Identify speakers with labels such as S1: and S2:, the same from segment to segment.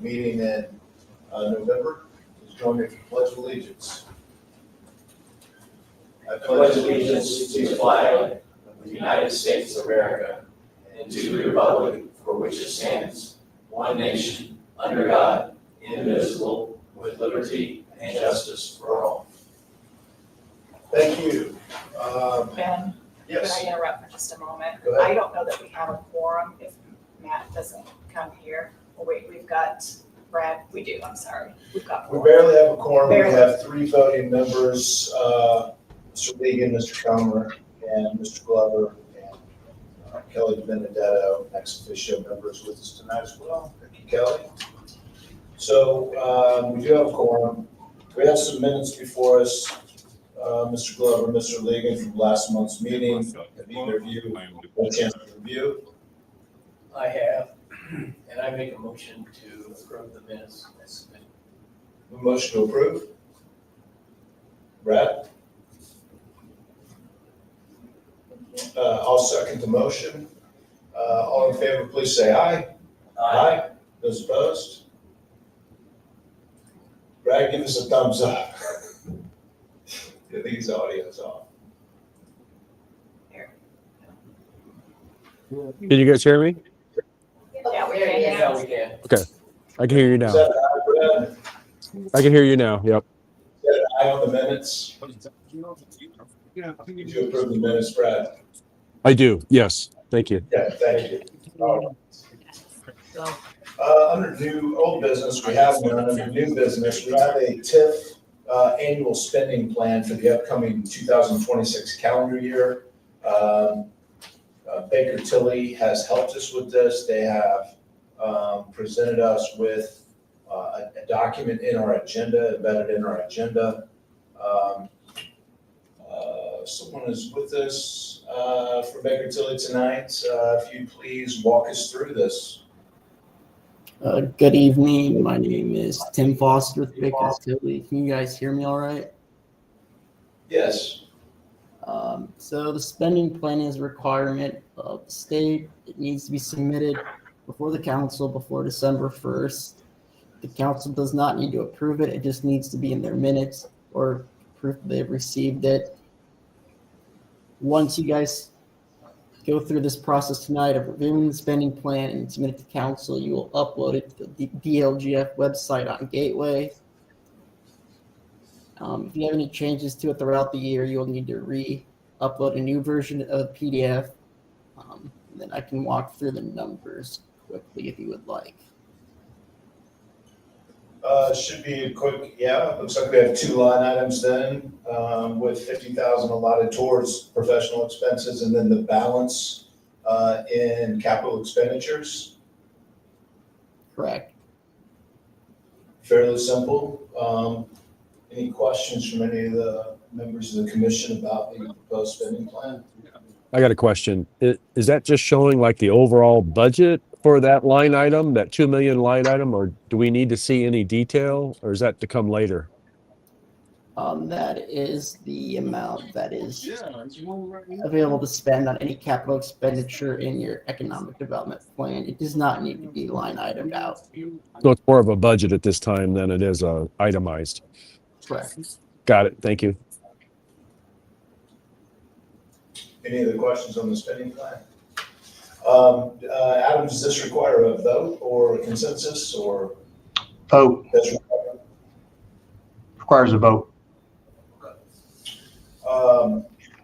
S1: meeting in November. Please join me for the Pledge of Allegiance.
S2: I pledge allegiance to the flag of the United States of America and to the republic for which it stands, one nation, under God, indivisible, with liberty and justice for all.
S1: Thank you.
S3: Ben,
S1: Yes.
S3: can I interrupt for just a moment?
S1: Go ahead.
S3: I don't know that we have a quorum if Matt doesn't come here. Oh, wait, we've got Brad. We do, I'm sorry. We've got
S1: We
S3: four.
S1: barely have a quorum. We
S3: Barely.
S1: have 3 voting members, Mr. Legan, Mr. Comer, and Mr. Glover, and Kelly Benedetto, ex officio members with us tonight as well. Thank you, Kelly. So we do have a quorum. We have some minutes before us. Mr. Glover, Mr. Legan from last month's meeting. Have either of you had a chance to review?
S2: I have, and I make a motion to approve the minutes as submitted.
S1: A motion to approve? Brad? I'll second the motion. All in favor, please say aye. Aye. Those opposed? Brad, give us a thumbs up. I think his audio's off.
S4: Can you guys hear me?
S3: Yeah, we can.
S2: Yeah, we can.
S4: I can hear you
S1: Is
S4: now.
S1: that aye, Brad?
S4: I can hear you now. Yep.
S1: Is that aye on the minutes? Did you approve the minutes, Brad?
S4: I do. Yes. Thank you.
S1: Yeah, thank you. All right. Under new, old business, we have none. Under new business, we have a TIF annual spending plan for the upcoming 2026 calendar year. Baker Tilly has helped us with this. They have presented us with a document in our agenda, embedded in our agenda. Someone is with us for Baker Tilly tonight. If you please walk us through this.
S5: Good evening. My name is Tim Foster with Baker Tilly. Can you guys hear me all right?
S1: Yes.
S5: So the spending plan is a requirement of the state. It needs to be submitted before the council before December 1st. The council does not need to approve it. It just needs to be in their minutes or proof that they've received it. Once you guys go through this process tonight of reviewing the spending plan and submit it to council, you will upload it to the DLGF website on Gateway. If you have any changes to it throughout the year, you'll need to re-upload a new version of the PDF. Then I can walk through the numbers quickly if you would like.
S1: Should be a quick, yeah, looks like we have 2 line items then, with 50,000 allotted towards professional expenses and then the balance in capital expenditures.
S5: Correct.
S1: Fairly simple. Any questions from any of the members of the commission about the proposed spending plan?
S4: I got a question. Is that just showing like the overall budget for that line item, that 2 million line item, or do we need to see any detail, or is that to come later?
S5: That is the amount that is available to spend on any capital expenditure in your economic development plan. It does not need to be line itemed out.
S4: So it's more of a budget at this time than it is itemized.
S5: Correct.
S4: Got it. Thank you.
S1: Any other questions on the spending plan? Adam, does this require a vote or a consensus or?
S6: Vote.
S1: That's required?
S6: Requires a vote.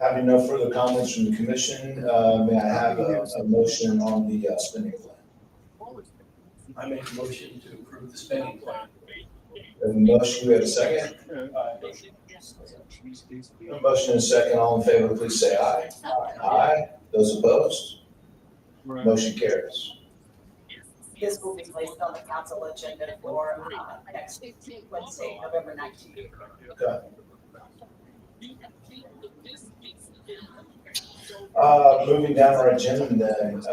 S1: Having no further comments from the commission, may I have a motion on the spending plan?
S2: I make a motion to approve the spending plan.
S1: A motion, we have a second? A motion and a second, all in favor, please say aye. Aye. Those opposed? Motion carries.
S3: This will be placed on the council agenda for next Wednesday, November 19th.
S1: Okay. Moving down our agenda then,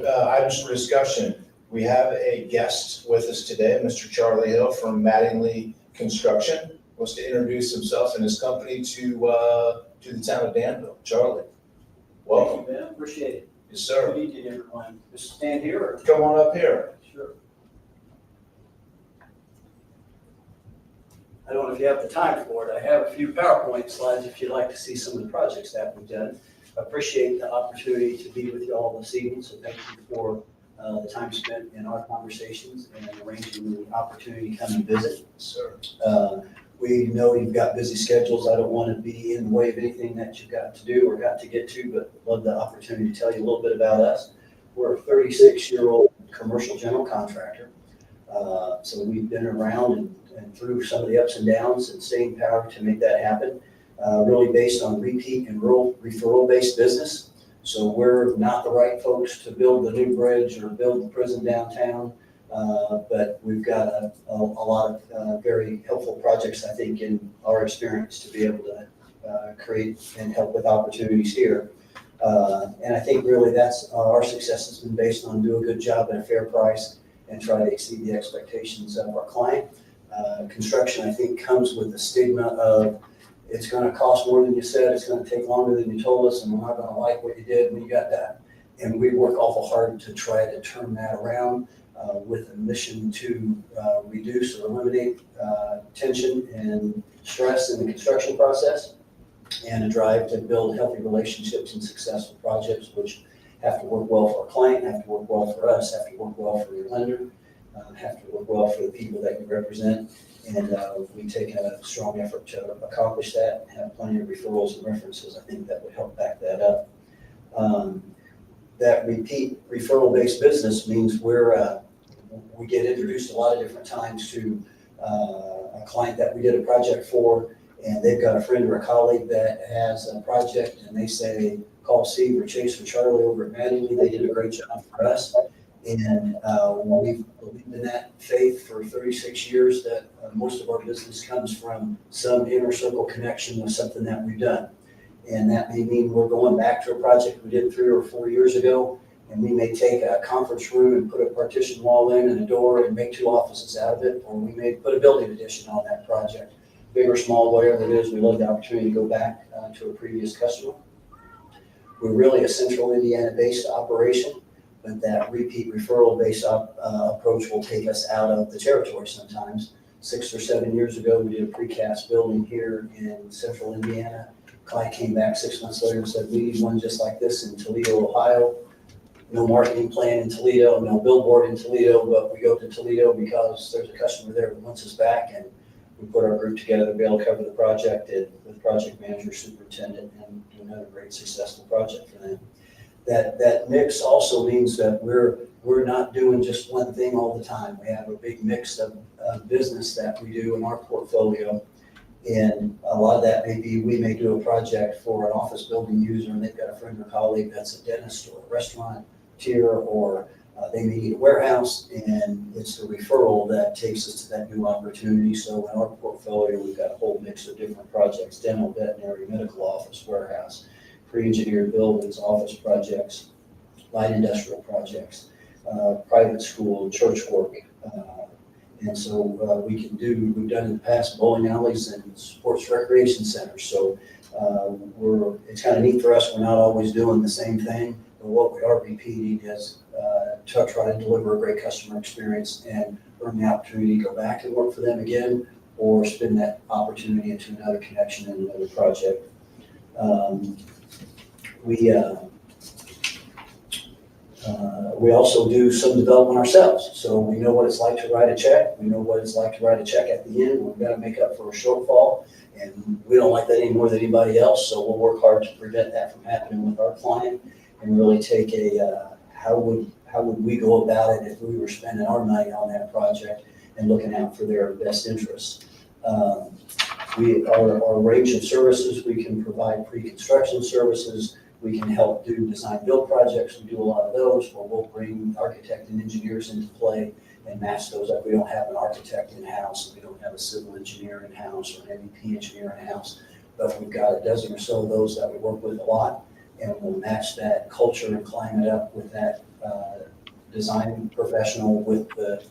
S1: items for discussion. We have a guest with us today, Mr. Charlie Hill from Mattingly Construction. Wants to introduce himself and his company to the town of Danville. Charlie, welcome.
S7: Thank you, man. Appreciate it.
S1: Yes, sir.
S7: Good evening, everyone. Just stand here or?
S1: Come on up here.
S7: Sure. I don't know if you have the time for it. I have a few PowerPoint slides if you'd like to see some of the projects that we've done. I appreciate the opportunity to be with you all this evening, so thank you for the time spent in our conversations and arranging the opportunity to come and visit.
S1: Sir.
S7: We know you've got busy schedules. I don't want to be in the way of anything that you've got to do or got to get to, but love the opportunity to tell you a little bit about us. We're a 36-year-old commercial general contractor. So we've been around and through some of the ups and downs and staying power to make that happen. Really based on repeat and referral-based business. So we're not the right folks to build the new bridge or build the prison downtown. But we've got a lot of very helpful projects, I think, in our experience to be able to create and help with opportunities here. And I think really that's our success has been based on do a good job at a fair price and try to exceed the expectations of our client. Construction, I think, comes with the stigma of it's going to cost more than you said, it's going to take longer than you told us, and we're not going to like what you did when you got that. And we work awful hard to try to turn that around with a mission to reduce or eliminate tension and stress in the construction process, and a drive to build healthy relationships and successful projects, which have to work well for our client, have to work well for us, have to work well for your lender, have to work well for the people that you represent. And we take a strong effort to accomplish that and have plenty of referrals and references, I think, that would help back that up. That repeat referral-based business means we get introduced a lot of different times to a client that we did a project for, and they've got a friend or a colleague that has a project, and they say, call Steve or Chase or Charlie over at Mattingly. They did a great job for us. And we've believed in that faith for 36 years that most of our business comes from some inner circle connection with something that we've done. And that may mean we're going back to a project we did 3 or 4 years ago, and we may take a conference room and put a partition wall in and a door and make 2 offices out of it, or we may put a building addition on that project. Big or small, whatever it is, we love the opportunity to go back to a previous customer. We're really a central Indiana-based operation, but that repeat referral-based approach will take us out of the territory sometimes. 6 or 7 years ago, we did a precast building here in central Indiana. Client came back 6 months later and said, we need one just like this in Toledo, Ohio. No marketing plan in Toledo, no billboard in Toledo, but we go to Toledo because there's a customer there who wants us back, and we put our group together to be able to cover the project with project manager, superintendent, and do another great successful project for them. That mix also means that we're not doing just one thing all the time. We have a big mix of business that we do in our portfolio. And a lot of that may be, we may do a project for an office building user, and they've got a friend or colleague that's a dentist or a restaurant tier, or they may need a warehouse, and it's the referral that takes us to that new opportunity. So in our portfolio, we've got a whole mix of different projects: dental, veterinary, medical office, warehouse, pre-engineered buildings, office projects, light industrial projects, private school, church work. And so we've done in the past bowling alleys and sports recreation centers. So it's kind of neat for us. We're not always doing the same thing, but what we are repeating is to try to deliver a great customer experience and earn the opportunity to go back and work for them again, or spin that opportunity into another connection and another project. We also do some development ourselves. So we know what it's like to write a check. We know what it's like to write a check at the end. We've got to make up for a shortfall, and we don't like that any more than anybody else. So we'll work hard to prevent that from happening with our client, and really take how would we go about it if we were spending our money on that project and looking out for their best interests. Our range of services, we can provide pre-construction services. We can help do design build projects. We do a lot of those where we'll bring architect and engineers into play and match those up. We don't have an architect in-house. We don't have a civil engineer in-house or an MEP engineer in-house, but we've got a dozen or so of those that we work with a lot, and we'll match that culture and climate up with that design professional with the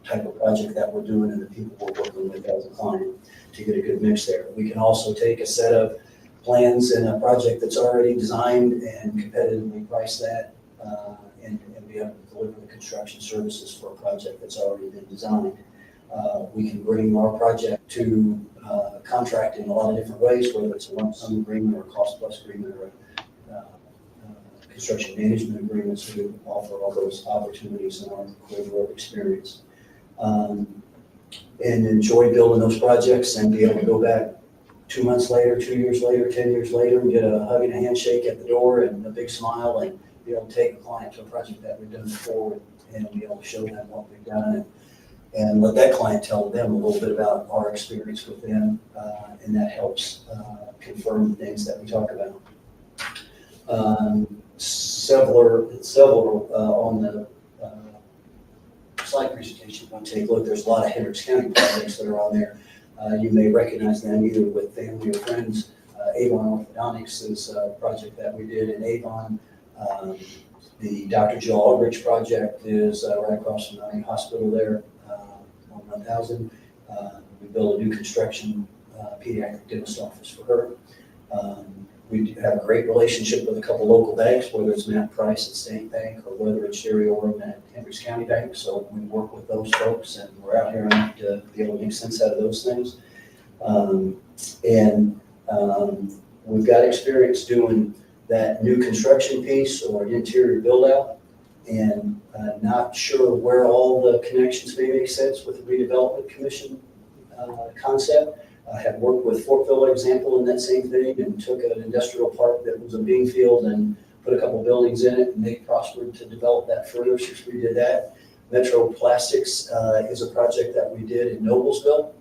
S7: type of project that we're doing and the people we're working with as a client to get a good mix there. We can also take a set of plans and a project that's already designed and competitively price that and be able to deliver the construction services for a project that's already been designed. We can bring our project to contract in a lot of different ways, whether it's a lump sum agreement or a cost plus agreement or construction management agreements. We offer all those opportunities in our work experience. And enjoy building those projects and be able to go back 2 months later, 2 years later, 10 years later, and get a hug and a handshake at the door and a big smile, and be able to take a client to a project that we've done before and be able to show them what we've done and let that client tell them a little bit about our experience with them, and that helps confirm the things that we talk about. Several on the slide presentation, if you take a look, there's a lot of Hendricks County projects that are on there. You may recognize them either with family or friends. Avon Orthodontics is a project that we did in Avon. The Dr. Joe Aldrich project is right across from the hospital there on 1000. We built a new construction pediatric dentist office for her. We have a great relationship with a couple local banks, whether it's Matt Price at State Bank or whether it's Sherry Orem at Hendricks County Bank. So we work with those folks, and we're out here enough to be able to make sense out of those things. We've got experience doing that new construction piece or an interior build out, and not sure where all the connections may make sense with the redevelopment commission concept. I have worked with Fortville example in that same thing, and took an industrial park that was a bean field and put a couple buildings in it, and they prospered to develop that further since we did that. Metro Plastics is a project that we did in Noblesville.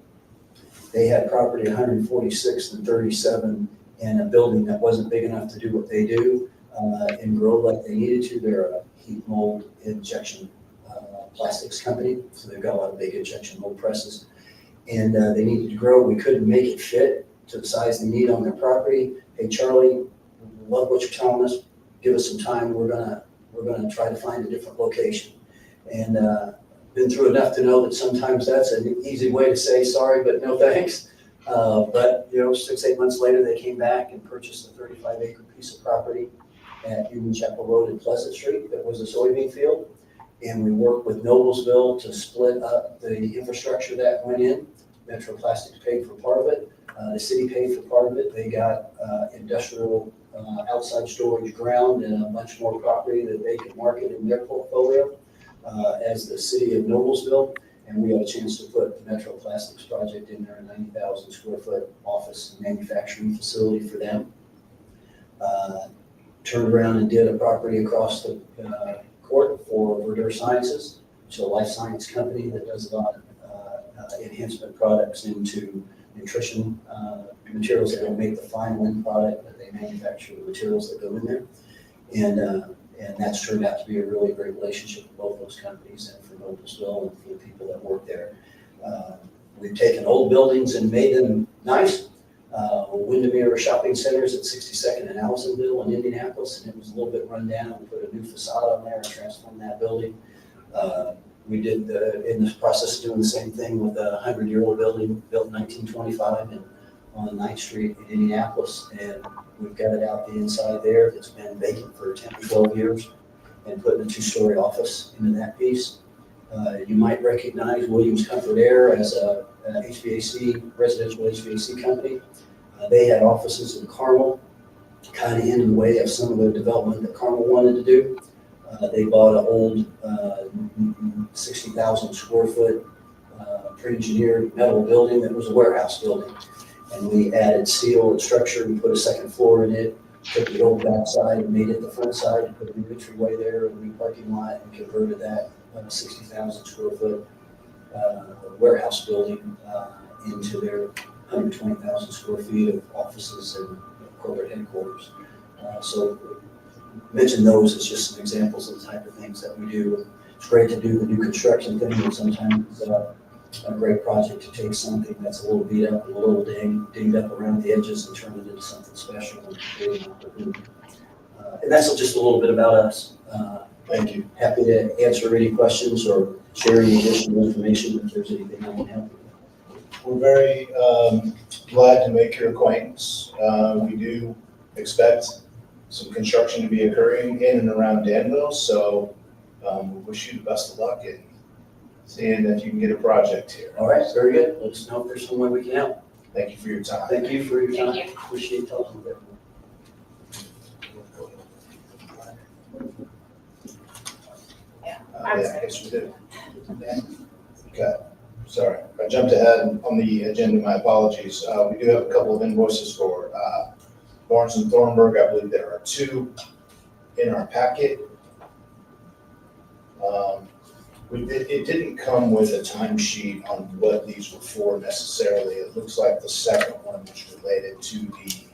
S7: They had property 146 and 37 and a building that wasn't big enough to do what they do and grow like they needed to. They're a heat mold injection plastics company, so they've got a lot of big injection mold presses. And they needed to grow. We couldn't make it fit to the size they need on their property. Hey, Charlie, love what you're telling us. Give us some time. We're gonna try to find a different location. And been through enough to know that sometimes that's an easy way to say sorry, but no thanks. But 6-8 months later, they came back and purchased a 35-acre piece of property at Union Chapel Road and Pleasant Street that was a soybean field. And we worked with Noblesville to split up the infrastructure that went in. Metro Plastics paid for part of it. The city paid for part of it. They got industrial outside storage ground and a bunch more property that they could market in their portfolio as the city of Noblesville. And we had a chance to put the Metro Plastics project in there, a 90,000 square foot office and manufacturing facility for them. Turned around and did a property across the court for Verdure Sciences, which is a life science company that does a lot of enhancement products into nutrition materials. They don't make the final end product, but they manufacture the materials that go in there. And that's turned out to be a really great relationship with both those companies and for Noblesville and for the people that work there. We've taken old buildings and made them nice. Windermere Shopping Centers at 62nd and Allisonville in Indianapolis, and it was a little bit run down. We put a new facade on there and transformed that building. We did in the process of doing the same thing with a 100-year-old building built in 1925 and on 9th Street in Indianapolis, and we've got it out the inside there. It's been vacant for 10 to 12 years, and putting a 2-story office into that piece. You might recognize Williams Comfort Air as a HVAC, residential HVAC company. They had offices in Carmel, kind of in the way of some of the development that Carmel wanted to do. They bought an old 60,000 square foot pre-engineered metal building that was a warehouse building. And we added steel and structure and put a second floor in it, took the old backside and made it the front side, and put a new entryway there, a new parking lot, and converted that 60,000 square foot warehouse building into their 120,000 square feet of offices and corporate headquarters. So mention those as just some examples of the type of things that we do. It's great to do the new construction thing, and sometimes it's a great project to take something that's a little beat up and a little dinged up around the edges and turn it into something special and create an opportunity. And that's just a little bit about us.
S1: Thank you.
S7: Happy to answer any questions or share any additional information if there's anything I can help with.
S1: We're very glad to make your acquaintance. We do expect some construction to be occurring in and around Danville. So we wish you the best of luck in seeing if you can get a project here.
S7: All right, very good. Let us know if there's some way we can help.
S1: Thank you for your time.
S7: Thank you for your time.
S3: Thank you.
S7: Appreciate talking with you.
S3: I was
S1: Yeah, I guess we did. Okay, sorry. I jumped ahead on the agenda, my apologies. We do have a couple of invoices for Barnes and Thornburg. I believe there are 2 in our packet. It didn't come with a timesheet on what these were for necessarily. It looks like the second one was related to the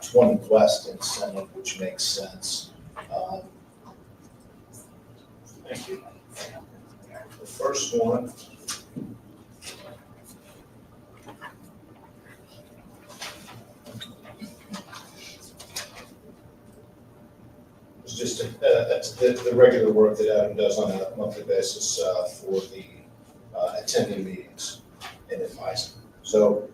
S1: 20 West incentive, which makes sense. Thank you. The first one is just that's the regular work that Adam does on a monthly basis for the attending meetings and advising. So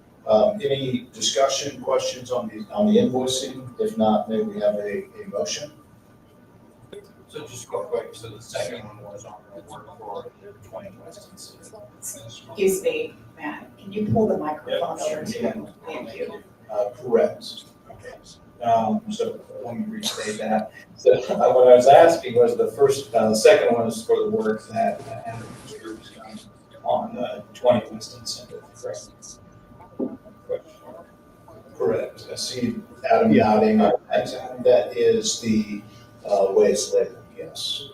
S1: any discussion, questions on the invoicing? If not, maybe we have a motion.
S8: So just real quick, so the second one was on the work for 20 West.
S3: Excuse me, Matt, can you pull the microphone over to you? Thank you.
S1: Correct.
S8: Okay. So let me restate that. So what I was asking was the second one is for the work that Andrew was done on the 20 West incentive, correct?
S1: Correct. I see Adam nodding. That is the way it's labeled, yes.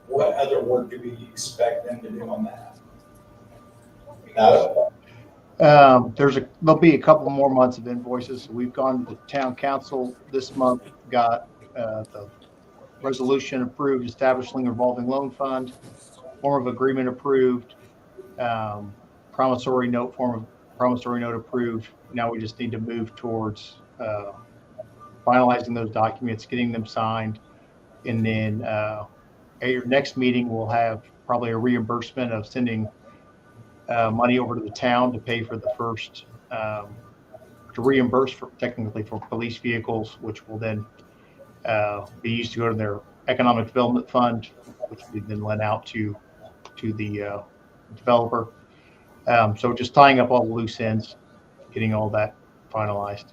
S8: What other work do we expect them to do on that?
S1: Adam?
S6: There'll be a couple more months of invoices. We've gone to the town council this month, got the resolution approved, establishing a revolving loan fund, form of agreement approved, promissory note approved. Now we just need to move towards finalizing those documents, getting them signed, and then at your next meeting, we'll have probably a reimbursement of sending money over to the town to pay for the first, to reimburse technically for police vehicles, which will then be used to go to their economic development fund, which we then lend out to the developer. So just tying up all the loose ends, getting all that finalized.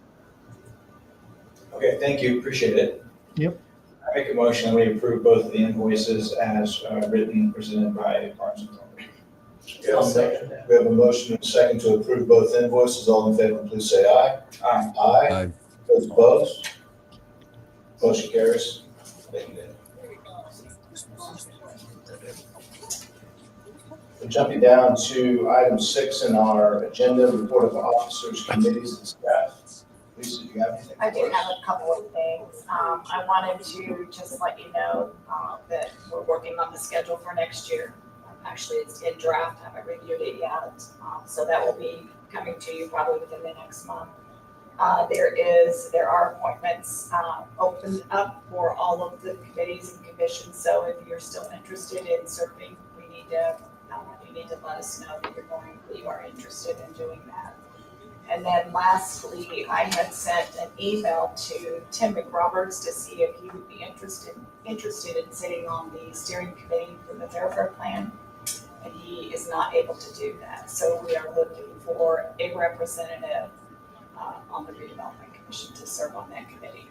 S8: Okay, thank you, appreciate it.
S6: Yep.
S8: I make a motion that we approve both of the invoices as written and presented by Barnes and Thornburg.
S1: I'll second that. We have a motion and a second to approve both invoices. All in favor, please say aye.
S8: Aye.
S1: Aye.
S4: Aye.
S1: Those opposed? Motion carries. Thank you, Dave. We're jumping down to item 6 in our agenda, report of officers, committees, and staff. Lisa, do you have anything?
S3: I do have a couple of things. I wanted to just let you know that we're working on the schedule for next year. Actually, it's in draft, I haven't reviewed it yet. So that will be coming to you probably within the next month. There are appointments opened up for all of the committees and commissions. So if you're still interested in serving, you need to let us know that you are interested in doing that. And then lastly, I had sent an email to Tim McRoberts to see if he would be interested in sitting on the steering committee for the thoroughfare plan. And he is not able to do that. So we are looking for a representative on the Redevelopment Commission to serve on that committee.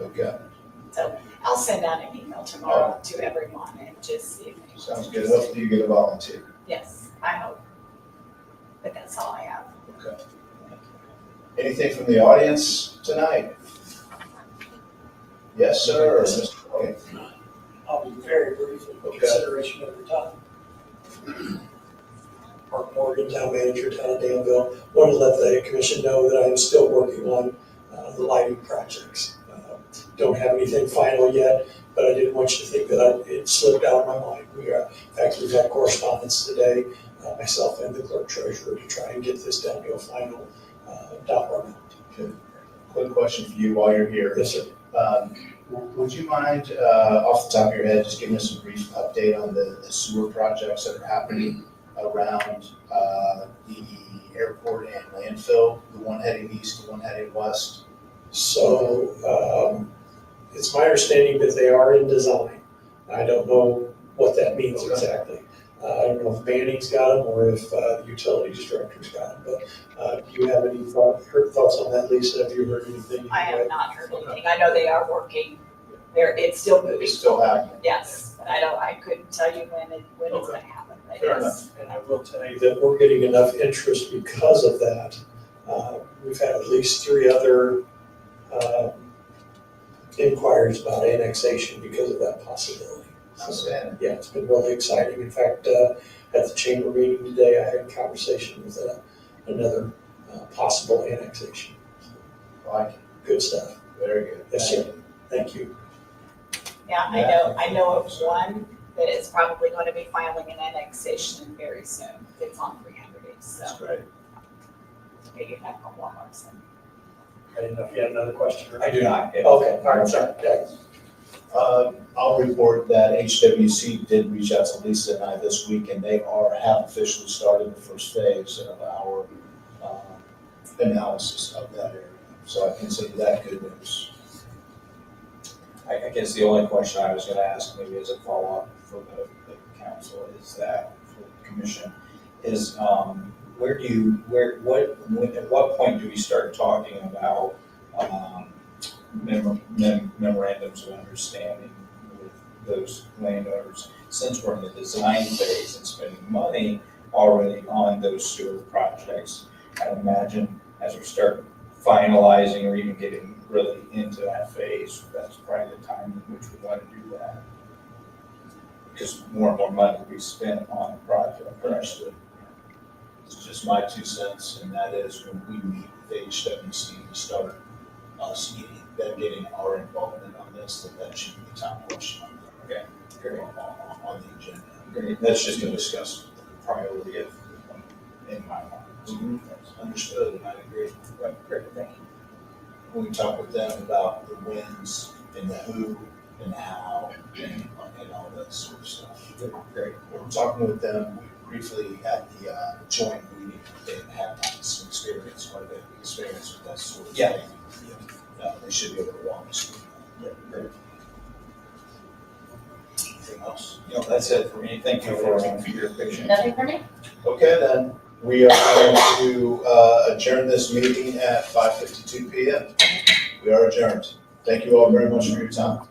S1: Okay.
S3: So I'll send out an email tomorrow to everyone and just see if anyone.
S1: Sounds good. Hopefully you get a volunteer.
S3: Yes, I hope. But that's all I have.
S1: Okay. Anything from the audience tonight? Yes, sir. Or Mr. White?
S9: I'll be very brief in
S1: Okay.
S9: consideration of your time. Mark Morgan, Town Manager, Town of Danville. Want to let the commission know that I am still working on the lighting projects. Don't have anything final yet, but I didn't want you to think that it slipped out of my mind. In fact, we've had correspondence today, myself and the clerk treasurer, to try and get this down to a final dollar amount.
S1: Okay. Quick question for you while you're here.
S9: Yes, sir.
S1: Would you mind, off the top of your head, just giving us a brief update on the sewer projects that are happening around the airport and landfill, the one heading east, the one heading west.
S9: So, it's my understanding that they are in design. I don't know what that means
S1: Okay.
S9: exactly. I don't know if Manning's got them or if the utilities director's got them, but do you have any thoughts on that, Lisa? Have you heard anything?
S3: I have not heard anything. I know they are working. It's still moving.
S1: It's still happening.
S3: Yes, but I couldn't tell you when it's
S1: Okay.
S3: gonna happen, but
S1: Fair
S3: yes.
S9: And I will tell you that we're getting enough interest because of that. We've had at least 3 other inquiries about annexation because of that possibility.
S1: Outstanding.
S9: Yeah, it's been really exciting. In fact, at the chamber meeting today, I had a conversation with another possible annexation.
S1: Like,
S9: Good stuff.
S1: very good.
S9: Yes, sir. Thank you.
S3: Yeah, I know of one that is probably gonna be filing an annexation very soon. It's on 300 days, so
S1: That's great.
S3: maybe have a couple more soon.
S9: I didn't know if you had another question.
S8: I do not.
S9: Okay, all right, sorry. Yeah.
S1: I'll report that HWC did reach out to Lisa and I this week, and they have officially started the first phase of our analysis of that area. So I can say that good news.
S8: I guess the only question I was gonna ask, maybe as a follow-up for the council, is that, for the commission, is, at what point do we start talking about, memorandums of understanding with those landowners? Since we're in the design phase and spending money already on those sewer projects, I imagine as we start finalizing or even getting really into that phase, that's probably the time in which we want to do that. Because more and more money will be spent on the project.
S1: Understood. It's just my 2 cents, and that is when we meet with HWC to start us getting our involvement on this, that should be the top question on on the agenda.
S8: Great.
S1: That's just to discuss the priority of, in my mind. Understood, and I agree.
S8: Great, thank you.
S1: We can talk with them about the wins and the who and the how and all that sort of stuff.
S8: Great.
S1: We're talking with them briefly at the joint meeting. They have some experience, quite a bit of experience with that sort of
S8: Yeah.
S1: thing. They should be able to walk us through that.
S8: Yeah, great.
S1: Anything else?
S8: You know, that's it for me. Thank you for your patience.
S3: Nothing for me?
S1: Okay, then, we are going to adjourn this meeting at 5:52 PM. We are adjourned. Thank you all very much for your time.